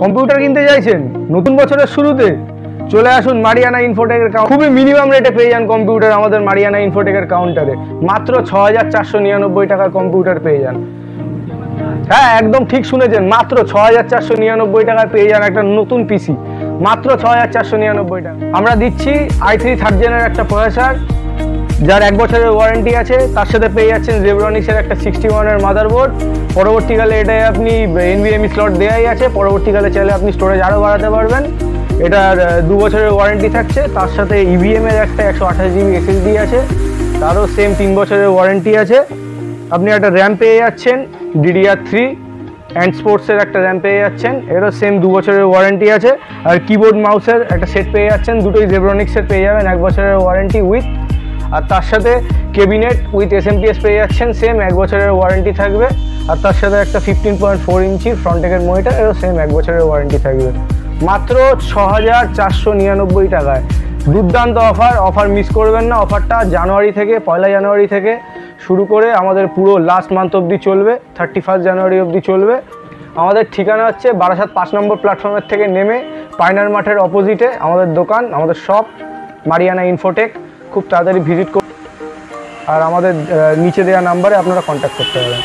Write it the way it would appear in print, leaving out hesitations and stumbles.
Computer কিনতে চাইছেন নতুন বছরের শুরুতে? চলে আসুন মারিয়ানা ইনফোটেকের খুবই মিনিমাম রেটে পেয়ে যান কম্পিউটার আমাদের মারিয়ানা ইনফোটেকের কাউন্টারে। মাত্র 6,499 টাকার কম্পিউটার পেয়ে যান। হ্যাঁ, একদম ঠিক শুনেছেন, মাত্র 6,499 টাকায় পেয়ে যান একটা নতুন পিসি, মাত্র 6,499 টাকা। আমরা দিচ্ছি i3 থার্ড জেনের একটা প্রসেসর, যার 1 বছরের ওয়ারেন্টি আছে। তার সাথে পেয়ে যাচ্ছেন জেব্রনিক্সের একটা 61 মাদারবোর্ড। পরবর্তীকালে এটায় আপনি NVMe স্লট দেওয়াই আছে, পরবর্তীকালে চাইলে আপনি স্টোরেজ আরও বাড়াতে পারবেন। এটার 2 বছরের ওয়ারেন্টি থাকছে। তার সাথে EVM এর একটা 128 GB SSD আছে, তারও সেম 3 বছরের ওয়ারেন্টি আছে। আপনি একটা র্যাম পেয়ে যাচ্ছেন DDR3 অ্যান্ড স্পোর্টসের একটা র্যাম পেয়ে যাচ্ছেন, এরও সেম 2 বছরের ওয়ারেন্টি আছে। আর কিবোর্ড মাউসের একটা সেট পেয়ে যাচ্ছেন, দুটোই জেব্রনিক্সের পেয়ে যাবেন 1 বছরের ওয়ারেন্টি উইথ। আর তার সাথে ক্যাবিনেট উইথ SMPS পেয়ে যাচ্ছেন, সেম 1 বছরের ওয়ারেন্টি থাকবে। আর তার সাথে একটা 15.4 ইঞ্চি ফ্রন্টেকের মনিটর, এরও সেম 1 বছরের ওয়ারেন্টি থাকবে। মাত্র 6,499 টাকায় দুর্দান্ত অফার মিস করবেন না। অফারটা জানুয়ারি থেকে 1 জানুয়ারি থেকে শুরু করে আমাদের পুরো লাস্ট মান্থ অবধি চলবে, 31 জানুয়ারি অবধি চলবে। আমাদের ঠিকানা হচ্ছে বারাসাত 5 নম্বর প্ল্যাটফর্মের থেকে নেমে পাইনার মাঠের অপোজিটে আমাদের দোকান, আমাদের শপ মারিয়ানা ইনফোটেক। খুব তাড়াতাড়ি ভিজিট করুন আর আমাদের নিচে দেওয়া নাম্বারে আপনারা কন্ট্যাক্ট করতে পারেন।